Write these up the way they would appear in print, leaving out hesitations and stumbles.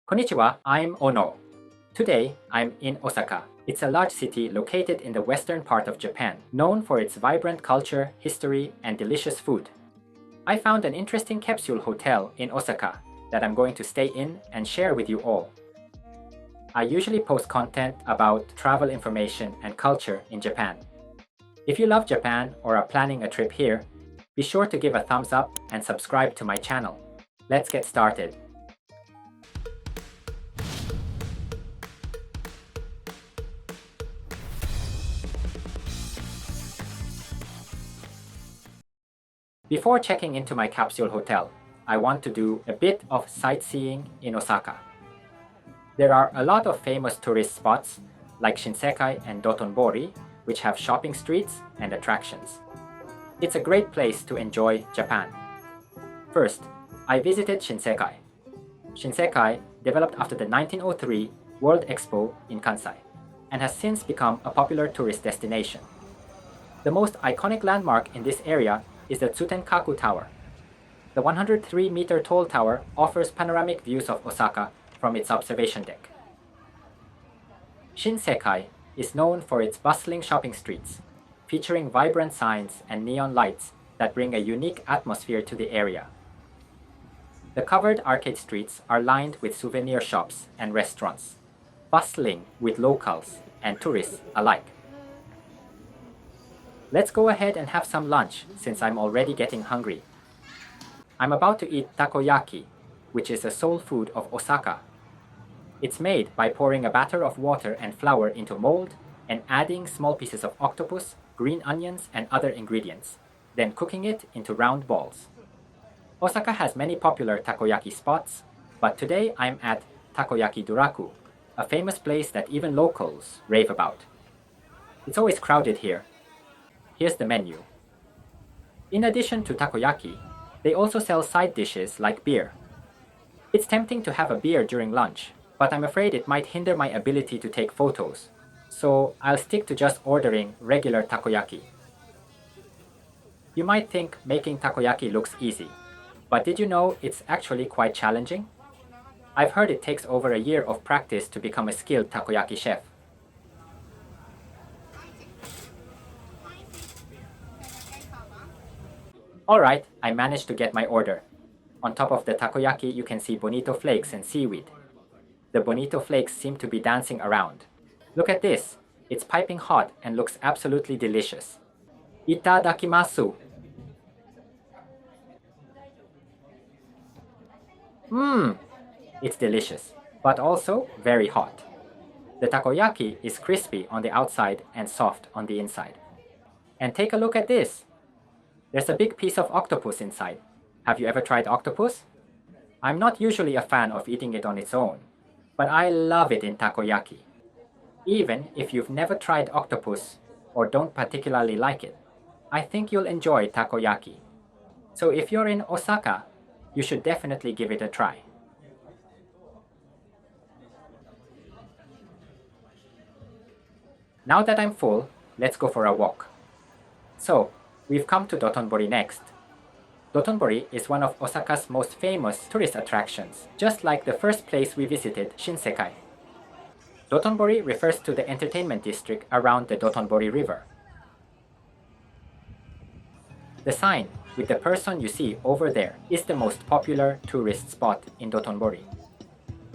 Konnichiwa, I'm Ono. Today, I'm in Osaka. It's a large city located in the western part of Japan, known for its vibrant culture, history, and delicious food. I found an interesting capsule hotel in Osaka that I'm going to stay in and share with you all. I usually post content about travel information and culture in Japan. If you love Japan or are planning a trip here, be sure to give a thumbs up and subscribe to my channel. Let's get started. Before checking into my capsule hotel, I want to do a bit of sightseeing in Osaka. There are a lot of famous tourist spots like Shinsekai and Dotonbori, which have shopping streets and attractions. It's a great place to enjoy Japan. First, I visited Shinsekai. Shinsekai developed after the 1903 World Expo in Kansai and has since become a popular tourist destination. The most iconic landmark in this area is the Tsutenkaku Tower. The 103-meter tall tower offers panoramic views of Osaka from its observation deck. Shinsekai is known for its bustling shopping streets, featuring vibrant signs and neon lights that bring a unique atmosphere to the area. The covered arcade streets are lined with souvenir shops and restaurants, bustling with locals and tourists alike. Let's go ahead and have some lunch since I'm already getting hungry. I'm about to eat takoyaki, which is a soul food of Osaka. It's made by pouring a batter of water and flour into a mold and adding small pieces of octopus, green onions, and other ingredients, then cooking it into round balls. Osaka has many popular takoyaki spots, but today I'm at Takoyaki Duraku, a famous place that even locals rave about. It's always crowded here. Here's the menu. In addition to takoyaki, they also sell side dishes like beer. It's tempting to have a beer during lunch, but I'm afraid it might hinder my ability to take photos, so I'll stick to just ordering regular takoyaki. You might think making takoyaki looks easy, but did you know it's actually quite challenging? I've heard it takes over a year of practice to become a skilled takoyaki chef. Alright, I managed to get my order. On top of the takoyaki, you can see bonito flakes and seaweed. The bonito flakes seem to be dancing around. Look at this. It's piping hot and looks absolutely delicious. Itadakimasu. It's delicious, but also very hot. The takoyaki is crispy on the outside and soft on the inside. And take a look at this. There's a big piece of octopus inside. Have you ever tried octopus? I'm not usually a fan of eating it on its own, but I love it in takoyaki. Even if you've never tried octopus or don't particularly like it, I think you'll enjoy takoyaki. So if you're in Osaka, you should definitely give it a try. Now that I'm full, let's go for a walk. So, we've come to Dotonbori next. Dotonbori is one of Osaka's most famous tourist attractions, just like the first place we visited, Shinsekai. Dotonbori refers to the entertainment district around the Dotonbori River. The sign with the person you see over there is the most popular tourist spot in Dotonbori.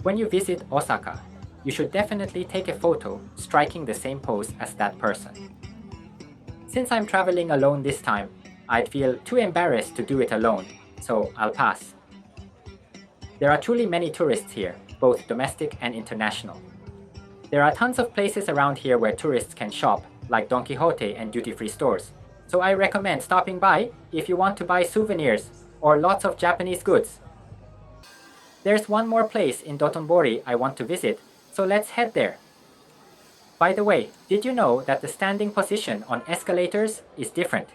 When you visit Osaka, you should definitely take a photo striking the same pose as that person. Since I'm traveling alone this time, I'd feel too embarrassed to do it alone, so I'll pass. There are truly many tourists here, both domestic and international. There are tons of places around here where tourists can shop, like Don Quixote and duty-free stores, so I recommend stopping by if you want to buy souvenirs or lots of Japanese goods. There's one more place in Dotonbori I want to visit, so let's head there. By the way, did you know that the standing position on escalators is different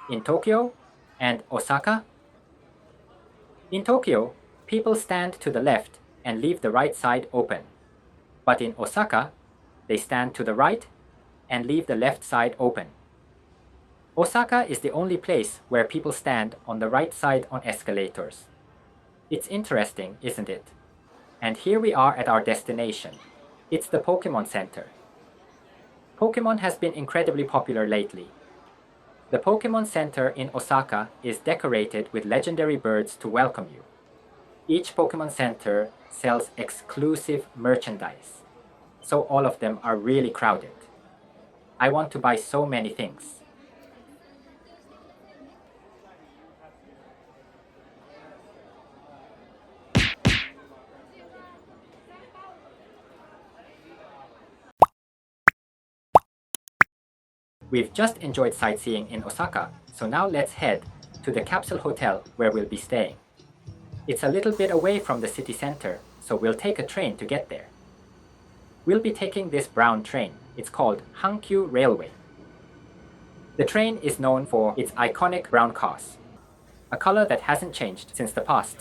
in Tokyo and Osaka? In Tokyo, people stand to the left and leave the right side open. But in Osaka, they stand to the right and leave the left side open. Osaka is the only place where people stand on the right side on escalators. It's interesting, isn't it? And here we are at our destination. It's the Pokemon Center. Pokemon has been incredibly popular lately. The Pokemon Center in Osaka is decorated with legendary birds to welcome you. Each Pokemon Center sells exclusive merchandise, so all of them are really crowded. I want to buy so many things. We've just enjoyed sightseeing in Osaka, so now let's head to the Capsule Hotel where we'll be staying. It's a little bit away from the city center, so we'll take a train to get there. We'll be taking this brown train. It's called Hankyu Railway. The train is known for its iconic brown cars, a color that hasn't changed since the past.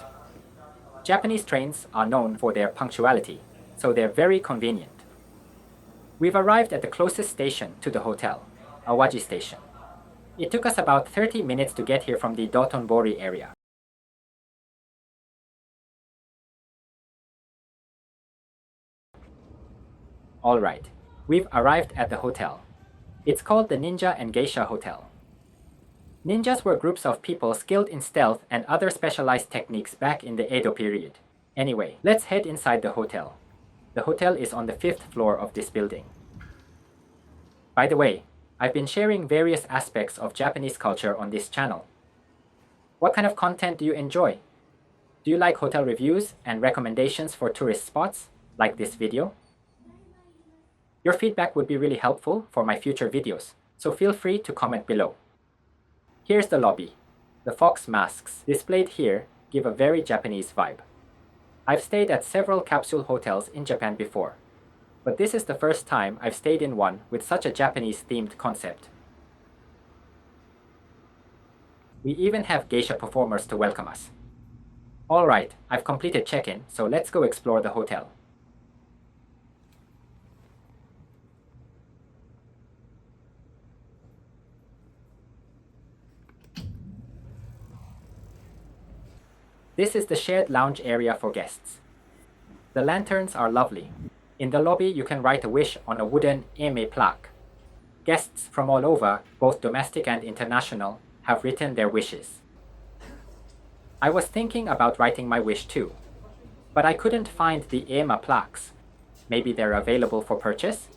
Japanese trains are known for their punctuality, so they're very convenient. We've arrived at the closest station to the hotel, Awaji Station. It took us about 30 minutes to get here from the Dotonbori area. Alright, we've arrived at the hotel. It's called the Ninja and Geisha Hotel. Ninjas were groups of people skilled in stealth and other specialized techniques back in the Edo period. Anyway, let's head inside the hotel. The hotel is on the 5th floor of this building. By the way, I've been sharing various aspects of Japanese culture on this channel. What kind of content do you enjoy? Do you like hotel reviews and recommendations for tourist spots, like this video? Your feedback would be really helpful for my future videos, so feel free to comment below. Here's the lobby. The fox masks displayed here give a very Japanese vibe. I've stayed at several capsule hotels in Japan before, but this is the first time I've stayed in one with such a Japanese-themed concept. We even have geisha performers to welcome us. Alright, I've completed check-in, so let's go explore the hotel. This is the shared lounge area for guests. The lanterns are lovely. In the lobby, you can write a wish on a wooden eme plaque. Guests from all over, both domestic and international, have written their wishes. I was thinking about writing my wish too, but I couldn't find the ema plaques. Maybe they're available for purchase?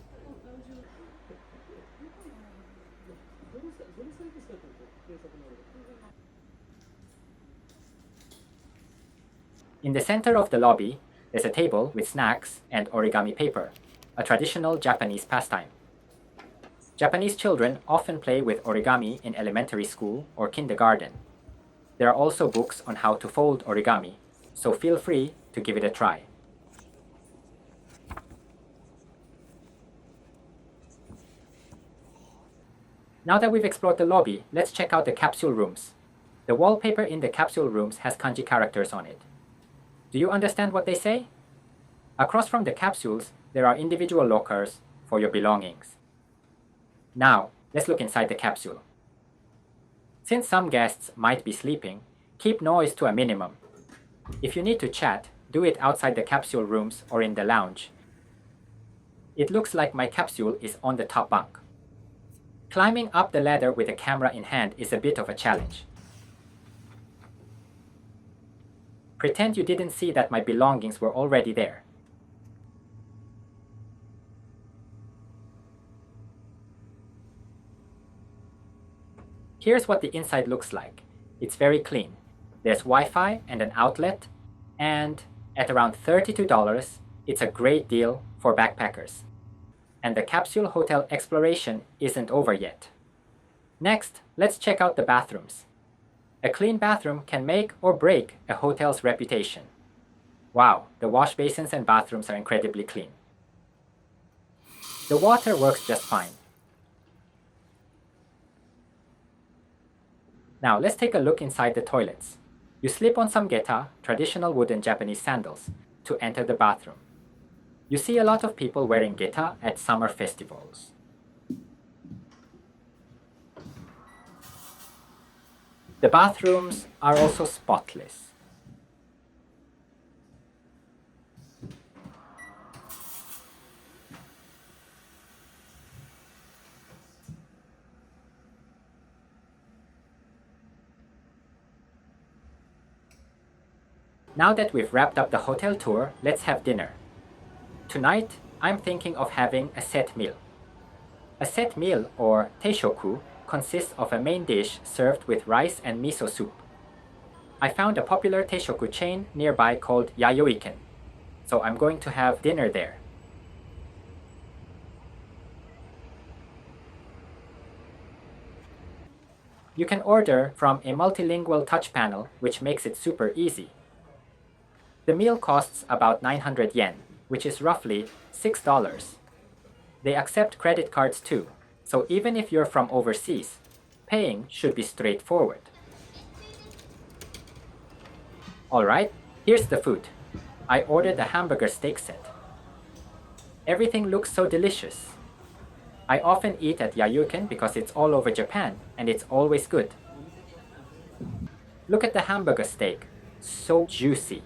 In the center of the lobby, there's a table with snacks and origami paper, a traditional Japanese pastime. Japanese children often play with origami in elementary school or kindergarten. There are also books on how to fold origami, so feel free to give it a try. Now that we've explored the lobby, let's check out the capsule rooms. The wallpaper in the capsule rooms has kanji characters on it. Do you understand what they say? Across from the capsules, there are individual lockers for your belongings. Now, let's look inside the capsule. Since some guests might be sleeping, keep noise to a minimum. If you need to chat, do it outside the capsule rooms or in the lounge. It looks like my capsule is on the top bunk. Climbing up the ladder with a camera in hand is a bit of a challenge. Pretend you didn't see that my belongings were already there. Here's what the inside looks like. It's very clean. There's Wi-Fi and an outlet, and at around $32, it's a great deal for backpackers. And the capsule hotel exploration isn't over yet. Next, let's check out the bathrooms. A clean bathroom can make or break a hotel's reputation. Wow, the wash basins and bathrooms are incredibly clean. The water works just fine. Now let's take a look inside the toilets. You slip on some geta, traditional wooden Japanese sandals, to enter the bathroom. You see a lot of people wearing geta at summer festivals. The bathrooms are also spotless. Now that we've wrapped up the hotel tour, let's have dinner. Tonight, I'm thinking of having a set meal. A set meal, or teishoku, consists of a main dish served with rice and miso soup. I found a popular teishoku chain nearby called Yayoi-ken, so I'm going to have dinner there. You can order from a multilingual touch panel, which makes it super easy. The meal costs about 900 yen, which is roughly $6. They accept credit cards too, so even if you're from overseas, paying should be straightforward. Alright, here's the food. I ordered a hamburger steak set. Everything looks so delicious. I often eat at Yayuken because it's all over Japan and it's always good. Look at the hamburger steak, so juicy.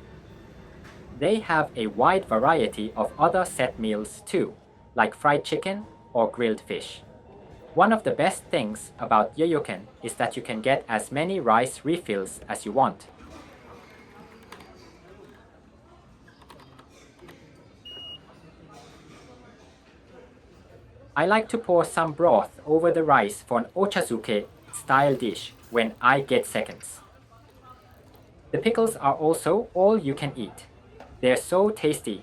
They have a wide variety of other set meals too, like fried chicken or grilled fish. One of the best things about Yayuken is that you can get as many rice refills as you want. I like to pour some broth over the rice for an ochazuke style dish when I get seconds. The pickles are also all you can eat. They're so tasty.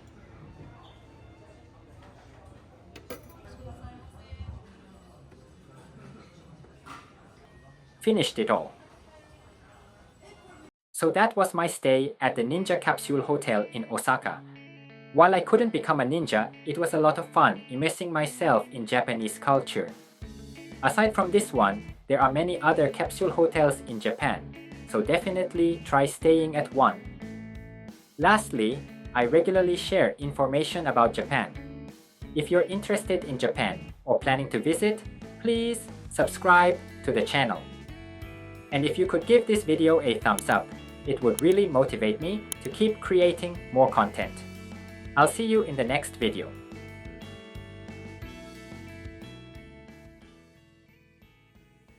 Finished it all. So that was my stay at the Ninja Capsule Hotel in Osaka. While I couldn't become a ninja, it was a lot of fun immersing myself in Japanese culture. Aside from this one, there are many other capsule hotels in Japan, so definitely try staying at one. Lastly, I regularly share information about Japan. If you're interested in Japan or planning to visit, please subscribe to the channel. And if you could give this video a thumbs up, it would really motivate me to keep creating more content. I'll see you in the next video.